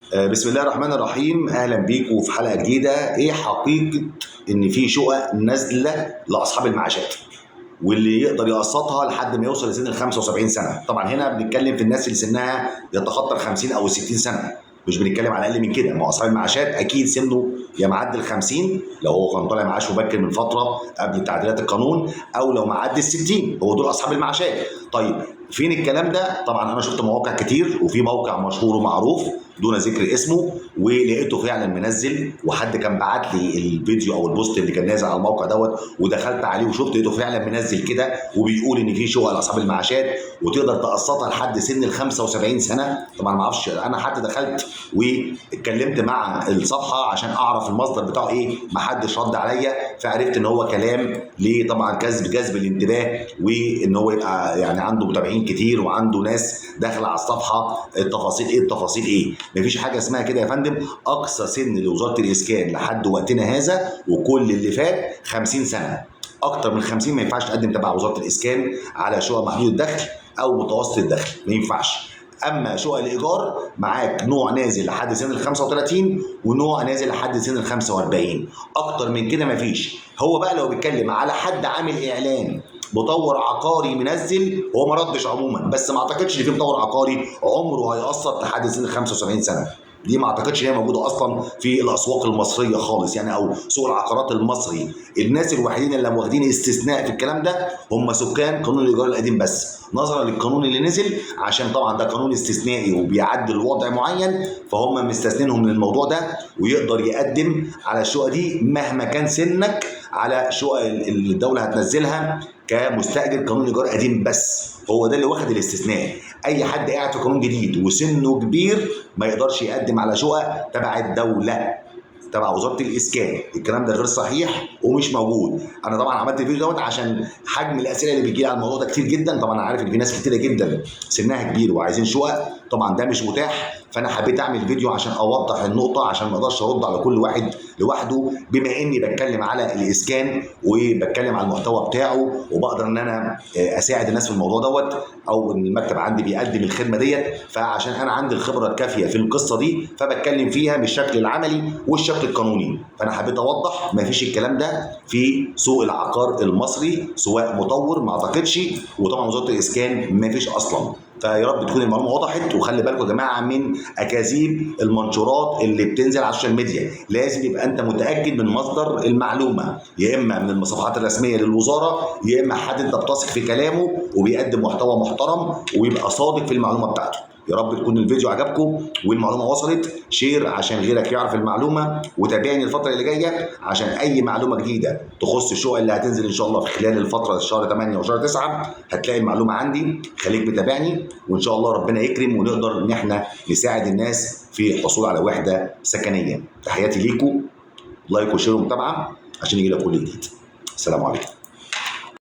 بسم الله الرحمن الرحيم. اهلا بيكم في حلقه جديده. ايه حقيقه ان في شقق نازله لاصحاب المعاشات واللي يقدر يقسطها لحد ما يوصل لسن ال 75 سنه؟ طبعا هنا بنتكلم في الناس اللي سنها يتخطى ال 50 او ال 60 سنه، مش بنتكلم على اقل من كده. ما هو اصحاب المعاشات اكيد سنه يا معدي ال 50 لو هو كان طالع معاش مبكر من فتره قبل تعديلات القانون، او لو معدي ال 60 هو دول اصحاب المعاشات. طيب فين الكلام ده؟ طبعا انا شفت مواقع كتير، وفي موقع مشهور ومعروف دون ذكر اسمه ولقيته فعلا منزل، وحد كان بعت لي الفيديو او البوست اللي كان نازل على الموقع دوت، ودخلت عليه وشفت لقيته فعلا منزل كده وبيقول ان في شقق لاصحاب المعاشات وتقدر تقسطها لحد سن ال 75 سنه. طبعا ما اعرفش، انا حتى دخلت واتكلمت مع الصفحه عشان اعرف المصدر بتاعه ايه، ما حدش رد عليا، فعرفت ان هو كلام ليه طبعا جذب الانتباه، وان هو يبقى يعني عنده متابعين كتير وعنده ناس داخله على الصفحه. التفاصيل ايه؟ التفاصيل ايه؟ مفيش حاجه اسمها كده يا فندم. اقصى سن لوزاره الاسكان لحد وقتنا هذا وكل اللي فات 50 سنه. اكتر من 50 ما ينفعش تقدم تبع وزاره الاسكان على شقق محدود الدخل او متوسط الدخل، ما ينفعش. اما شقق الايجار معاك نوع نازل لحد سن ال 35 ونوع نازل لحد سن ال 45. اكتر من كده مفيش. هو بقى لو بيتكلم على حد عامل اعلان مطور عقاري منزل، هو ما ردش عموما، بس ما اعتقدش ان في مطور عقاري عمره هيقسط لحد سن 75 سنه. دي ما اعتقدش ان هي موجوده اصلا في الاسواق المصريه خالص يعني، او سوق العقارات المصري. الناس الوحيدين اللي واخدين استثناء في الكلام ده هم سكان قانون الايجار القديم بس، نظرا للقانون اللي نزل، عشان طبعا ده قانون استثنائي وبيعدل وضع معين، فهم مستثنينهم من الموضوع ده، ويقدر يقدم على الشقه دي مهما كان سنك على شقق اللي الدوله هتنزلها كمستاجر قانون ايجار قديم بس. هو ده اللي واخد الاستثناء. اي حد قاعد في قانون جديد وسنه كبير ما يقدرش يقدم على شقق تبع الدوله، تبع وزاره الاسكان. الكلام ده غير صحيح ومش موجود. انا طبعا عملت الفيديو دوت عشان حجم الاسئله اللي بتجي لي على الموضوع ده كتير جدا. طبعا انا عارف ان في ناس كتيره جدا سنها كبير وعايزين شقق، طبعا ده مش متاح، فانا حبيت اعمل فيديو عشان اوضح النقطه، عشان ما اقدرش ارد على كل واحد لوحده، بما اني بتكلم على الاسكان وبتكلم على المحتوى بتاعه، وبقدر ان انا اساعد الناس في الموضوع دوت، او ان المكتب عندي بيقدم الخدمه ديت. فعشان انا عندي الخبره الكافيه في القصه دي فبتكلم فيها بالشكل العملي والشكل القانوني. فانا حبيت اوضح ما فيش الكلام ده في سوق العقار المصري، سواء مطور ما اعتقدش، وطبعا وزاره الاسكان ما فيش اصلا. فيا رب تكون المعلومه وضحت. وخلي بالكم يا جماعه من اكاذيب المنشورات اللي بتنزل على السوشيال ميديا، لازم يبقى انت متاكد من مصدر المعلومه، يا اما من الصفحات الرسميه للوزاره، يا اما حد انت بتثق في كلامه وبيقدم محتوى محترم ويبقى صادق في المعلومه بتاعته. يا رب تكون الفيديو عجبكم والمعلومه وصلت. شير عشان غيرك يعرف المعلومه، وتابعني الفتره اللي جايه عشان اي معلومه جديده تخص الشقق اللي هتنزل ان شاء الله في خلال الفتره شهر 8 وشهر 9 هتلاقي المعلومه عندي. خليك متابعني وان شاء الله ربنا يكرم ونقدر ان احنا نساعد الناس في الحصول على وحده سكنيه. تحياتي ليكم، لايك وشير ومتابعه عشان يجي لك كل جديد. السلام عليكم.